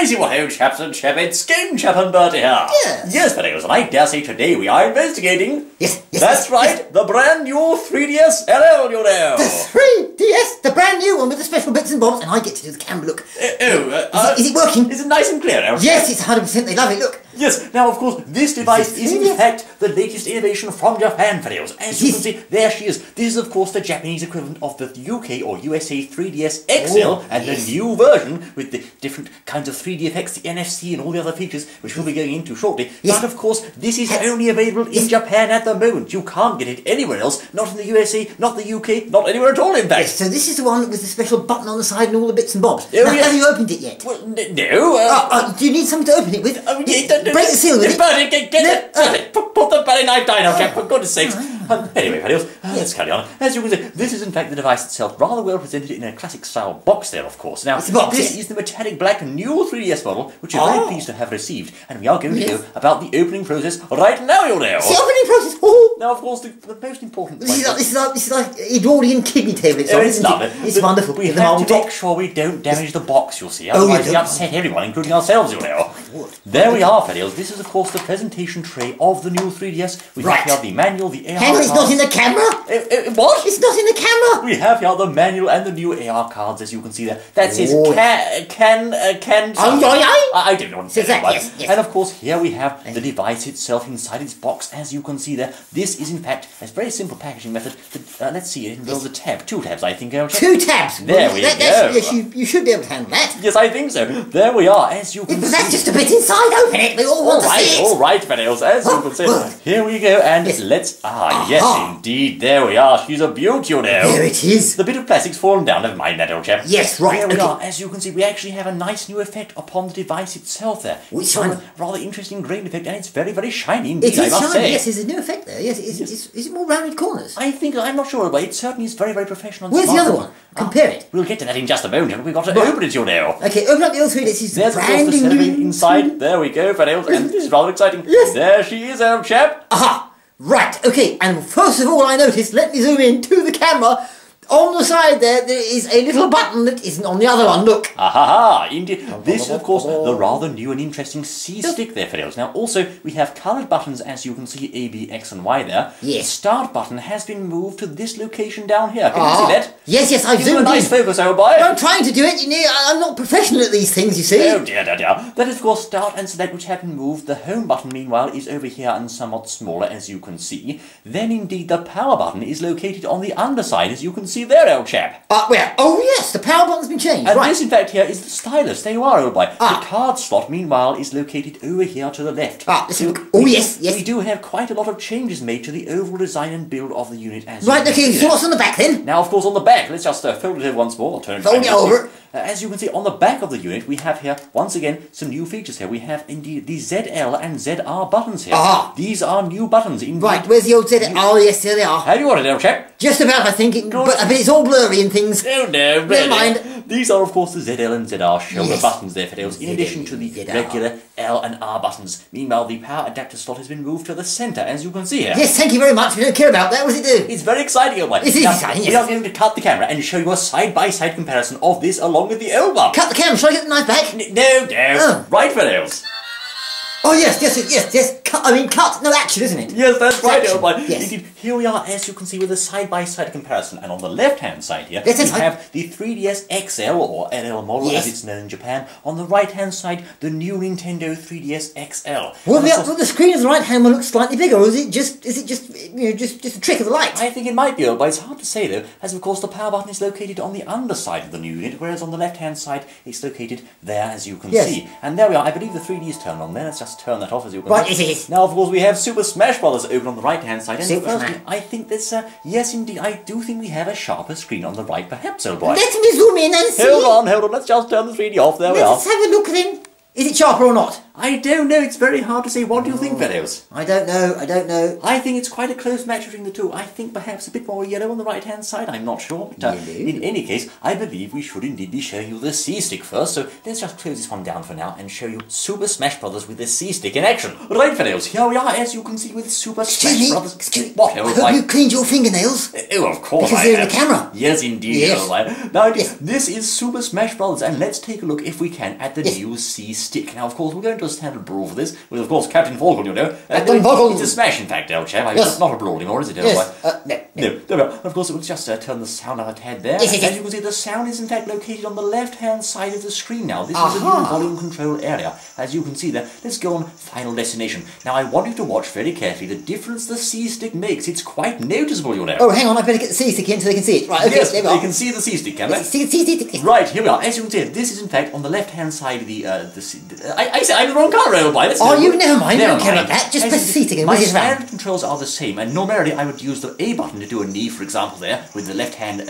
I see what old chaps and chap, it's Game Chap and Bertie here. Yes. Yes, fellows, and I dare say today we are investigating... Yes, That's right, the brand new 3DS LL, you know. The 3DS, the brand new one with the special bits and bobs, and I get to do the camera look. Is it working? Is it nice and clear now? Yes, it's 100%, they love it, look. Yes, now of course, this device is in fact the latest innovation from Japan, fellows. As you can see, there she is. This is of course the Japanese equivalent of the UK or USA 3DS XL, and the new version with the different kinds of 3D effects, the NFC and all the other features, which we'll be going into shortly. But of course, this is only available in Japan at the moment. You can't get it anywhere else, not in the USA, not the UK, not anywhere at all, in fact. Yes, so this is the one with the special button on the side and all the bits and bobs. Oh, now, yes. have you opened it yet? Well, no. Do you need something to open it with? Break the seal with it. Bertie, get it. Put the Bertie knife down now, Jack, for goodness sakes. Anyway, fellows, let's carry on. As you can see, this is in fact the device itself, rather well presented in a classic style box there, of course. Now, this is the metallic black new 3DS model, which we're very pleased to have received, and we are going to go about the opening process right now, you know. The opening process? Oh! Now, of course, the most important point... This is like Edwardian kidney table. It's lovely. It's wonderful. We have to make sure we don't damage the box, you'll see. Otherwise we upset everyone, including ourselves, you know. There we are, fellows. This is, of course, the presentation tray of the new 3DS. We have here the manual, the AR cards. It's not in the camera? What? It's not in the camera! We have here the manual and the new AR cards, as you can see there. That says can... I don't know what it says. Yes. And, of course, here we have the device itself inside its box, as you can see there. This is, in fact, a very simple packaging method. Let's see, it involves a tab. 2 tabs, I think. 2 tabs? There we go. Yes, you should be able to handle that. Yes, I think so. There we are, as you can see. That's just a bit inside. Open it. We all want to see it. All right, fellows, as you can see. Here we go, and let's... yes, indeed. There we are. She's a beaut, you know. There it is. The bit of plastic's fallen down. Never mind that, old chap. Yes, right. There we are. As you can see, we actually have a nice new effect upon the device itself there. Which one? A rather interesting grain effect, and it's very, very shiny indeed, I must say. Yes, there's a new effect there. Yes, is it more rounded corners? I'm not sure, but it certainly is very, very professional. Where's the other one? Compare it. We'll get to that in just a moment. We've got to open it, you know. Okay, open up the other 3. This is There's, of course, the cellophane inside. There we go, fellows, and this is rather exciting. Yes. There she is, old chap. Aha! Right, okay, and first of all I noticed, let me zoom in to the camera. On the side there is a little button that isn't on the other one, look. Aha, indeed. This is, of course, the rather new and interesting C-stick there, fellows. Now, also, we have coloured buttons, as you can see, A, B, X, and Y there. Yes. The start button has been moved to this location down here. Can you see that? Yes, I've zoomed in. Nice focus, old boy. I'm trying to do it. I'm not professional at these things, you see. Oh, dear. That is, of course, start and select, which have been moved. The home button, meanwhile, is over here and somewhat smaller, as you can see. Then, indeed, the power button is located on the underside, as you can see there, old chap. Where? Oh, yes, the power button's been changed. And right. this, in fact, here is the stylus. There you are, old boy. The card slot, meanwhile, is located over here to the left. Yes. We do have quite a lot of changes made to the overall design and build of the unit as right, okay, so what's on the back then? Now, of course, on the back, let's just fold it over once more. I'll turn it fold it over. As you can see, on the back of the unit, we have here, once again, some new features here. We have, indeed, the ZL and ZR buttons here. These are new buttons, indeed. Right, where's the old ZL? Oh, yes, there they are. How do you want it, old chap? Just about, I think, but it's all blurry and things. Oh, no, never mind. These are, of course, the ZL and ZR shoulder buttons there, fellows, in addition to the regular L and R buttons. Meanwhile, the power adapter slot has been moved to the centre, as you can see here. Yes, thank you very much. We don't care about that. What does it do? It's very exciting, old boy. It is exciting, We are going to cut the camera and show you a side-by-side comparison of this along with the old one. Cut the camera. Shall I get the knife back? No. Right, fellows. Oh, yes. Cut. No, action, isn't it? Yes, that's right, old boy. Yes. Indeed, here we are, as you can see, with a side-by-side comparison. And on the left-hand side here, we have the 3DS XL, or LL model, as it's known in Japan. On the right-hand side, the new Nintendo 3DS XL. Well, the screen of the right-hand one looks slightly bigger, or is it just a trick of the light? I think it might be, old boy. It's hard to say, though, as, of course, the power button is located on the underside of the new unit, whereas on the left-hand side, it's located there, as you can see. And there we are. I believe the 3D is turned on there. Let's just turn that off, as you can see. Right, it is. Now, of course, we have Super Smash Brothers open on the right-hand side. And Super Smash. I think that's, yes, indeed, I do think we have a sharper screen on the right, perhaps, old boy. Let me zoom in and see. Hold on. Let's just turn the 3D off. There we are. Let's have a look then. Is it sharper or not? I don't know, it's very hard to say. What do you think, fellows? I don't know. I think it's quite a close match between the two. I think perhaps a bit more yellow on the right-hand side, I'm not sure. But in any case, I believe we should indeed be showing you the C-Stick first, so let's just close this one down for now and show you Super Smash Brothers with the C-Stick in action. Right, fellows, here we are, as you can see, with Super Smash Brothers. Excuse me. What? I hope you cleaned your fingernails. Oh, of course because they're in the camera. Yes, indeed. Yes. Now, this is Super Smash Brothers, and let's take a look, if we can, at the new C-Stick. Now, of course, we're going to a standard brawl for this, with, of course, Captain Falcon, you know. Captain Falcon! It's a smash, in fact, old chap. Yes. It's not a brawl anymore, is it? Yes. No. There we are. Of course, it will just turn the sound out a tad there. Yes. As you can see, the sound is, in fact, located on the left-hand side of the screen now. This is a new volume control area. As you can see there, let's go on Final Destination. Now, I want you to watch very carefully the difference the C-Stick makes. It's quite noticeable, you know. Oh, hang on, I better get the C-Stick in so they can see it. Right, okay, yes, there we are. they can see the C-Stick, can they? C-Stick. Right, here we are. As you can see, this is in fact on the left-hand side of the I said I'm the wrong colour, old boy. Never mind. Don't care about that. Just press the C-Stick in. My stand controls are the same, and normally I would use the A button to do a knee, for example, there, with the left hand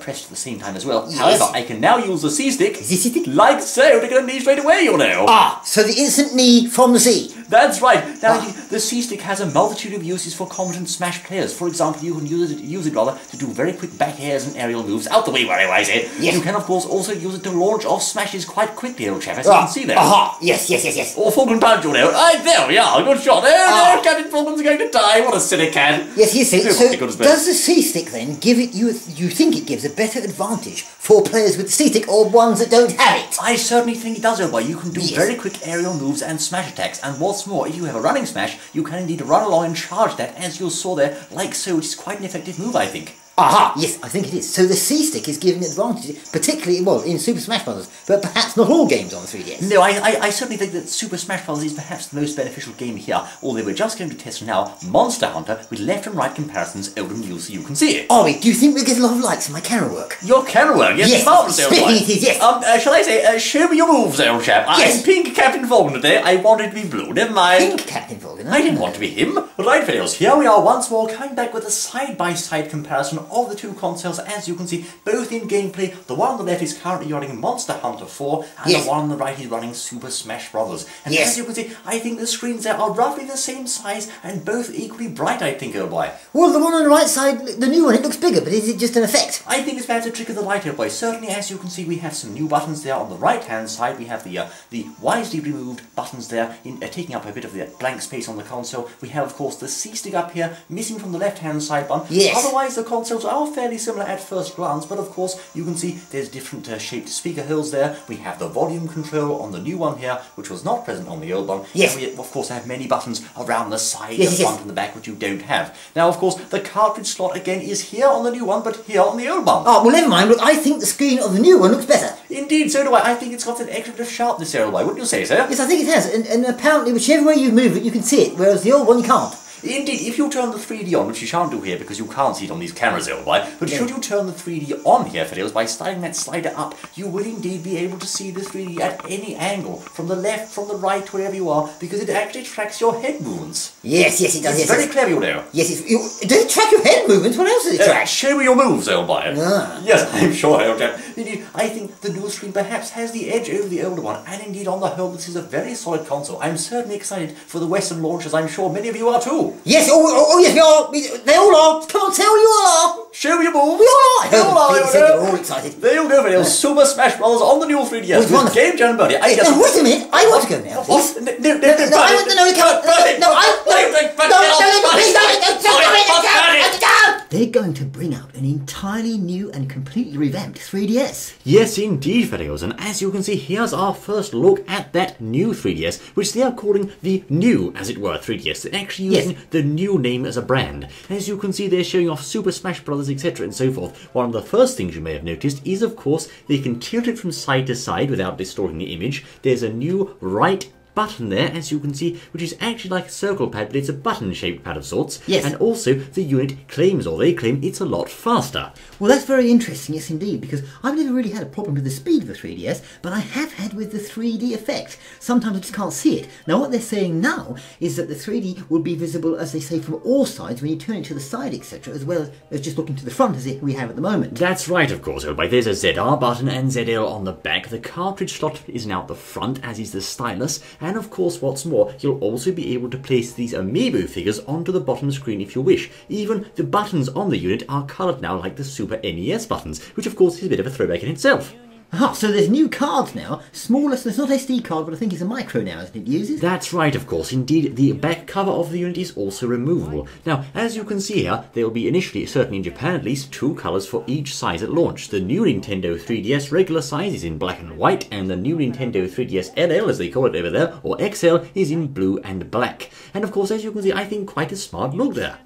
pressed at the same time as well. Yes. However, I can now use the C-Stick, like so, to get a knee straight away, you know. So the instant knee from the C. That's right. Now, the C-Stick has a multitude of uses for competent Smash players. For example, you can use it to do very quick back airs and aerial moves. Out the way, where I say. Yes. You can, of course, also use it to launch off smashes quite quickly, old chap, as you can see there. Yes. Or Falcon Punch, you know. There we are. Good shot. Oh, no, Captain Falcon's going to die. What a silly cat. Yes, so does the C-Stick then give it, you think it gives a better advantage for players with the C-Stick or ones that don't have it? I certainly think it does, old boy. You can do very quick aerial moves and smash attacks, and what's more, if you have a running smash, you can indeed run along and charge that, as you saw there, like so, which is quite an effective move, I think. Yes, I think it is. So the C-Stick is giving advantage, particularly, in Super Smash Bros., but perhaps not all games on the 3DS. No, I certainly think that Super Smash Bros. Is perhaps the most beneficial game here, although we're just going to test now Monster Hunter with left and right comparisons over and so you can see it. Are we? Do you think we'll get a lot of likes for my camera work? Your camera work? Yes, marvellous, old boy. Yes. Shall I say, show me your moves, old chap. Yes. I'm pink Captain Falcon today. I wanted to be blue. Never mind. Pink Captain Falcon? I didn't want to be him. Right, fellows, here we are once more, coming back with a side-by-side comparison of the two consoles. As you can see, both in gameplay. The one on the left is currently running Monster Hunter 4, and the one on the right is running Super Smash Bros. And as you can see, I think the screens there are roughly the same size and both equally bright, I think, old boy. Well, the one on the right side, the new one, it looks bigger, but is it just an effect? I think it's perhaps a trick of the light, old boy. Certainly, as you can see, we have some new buttons there on the right-hand side. We have the wisely removed buttons there, taking up a bit of the blank space on the console. We have, of course, the C-Stick up here, missing from the left-hand side button. Yes. Otherwise, the consoles are fairly similar at first glance, but of course you can see there's different shaped speaker holes there. We have the volume control on the new one here, which was not present on the old one. Yes. And we of course have many buttons around the side, the front and the back, which you don't have. Now of course the cartridge slot again is here on the new one, but here on the old one. Well never mind, look, I think the screen of the new one looks better. Indeed, so do I. I think it's got an extra bit of sharpness there, wouldn't you say, sir? Yes, I think it has, and apparently whichever way you move it you can see it, whereas the old one you can't. Indeed, if you turn the 3D on, which you shan't do here because you can't see it on these cameras, old boy, but should you turn the 3D on here, Fiddles, by sliding that slider up, you will indeed be able to see the 3D at any angle, from the left, from the right, wherever you are, because it actually tracks your head movements. Yes, it does. It's very clever, you know. Yes, does it track your head movements? What else does it track? Show me your moves, old boy. Yes, I'm sure, old chap. Indeed, I think the new screen perhaps has the edge over the older one, and indeed, on the whole, this is a very solid console. I'm certainly excited for the Western launches. I'm sure many of you are too. Yes, Oh yes, we are. They all are. Come on, tell you all are. Show me your moves. We all are. They all are. They're all excited. There you go, video. Super Smash Bros. On the new 3DS. With Game Jam Buddy. Wait a minute. I want to go now. What? No, I want to know. They're going to bring out an entirely new and completely revamped 3DS. Yes, indeed, videos. And as you can see, here's our first look at that new 3DS, which they are calling the new, as it were, 3DS. They're actually using the new name as a brand. As you can see, they're showing off Super Smash Bros, etc. and so forth. One of the first things you may have noticed is, of course, they can tilt it from side to side without distorting the image. There's a new right button there, as you can see, which is actually like a circle pad, but it's a button-shaped pad of sorts. Yes. And also, the unit claims, or they claim, it's a lot faster. Well, that's very interesting, yes indeed, because I've never really had a problem with the speed of the 3DS, but I have had with the 3D effect. Sometimes I just can't see it. Now, what they're saying now is that the 3D will be visible, as they say, from all sides when you turn it to the side, etc., as well as just looking to the front, as we have at the moment. That's right, of course, but there's a ZR button and ZL on the back. The cartridge slot is now at the front, as is the stylus, And of course, what's more, you'll also be able to place these amiibo figures onto the bottom screen if you wish. Even the buttons on the unit are coloured now like the Super NES buttons, which of course is a bit of a throwback in itself. Ah, so there's new cards now, smaller, so it's not SD card, but I think it's a micro now, isn't it, uses? That's right, of course. Indeed, the back cover of the unit is also removable. Now, as you can see here, there will be initially, certainly in Japan at least, 2 colours for each size at launch. The new Nintendo 3DS regular size is in black and white, and the new Nintendo 3DS LL, as they call it over there, or XL, is in blue and black. And of course, as you can see, I think quite a smart look there.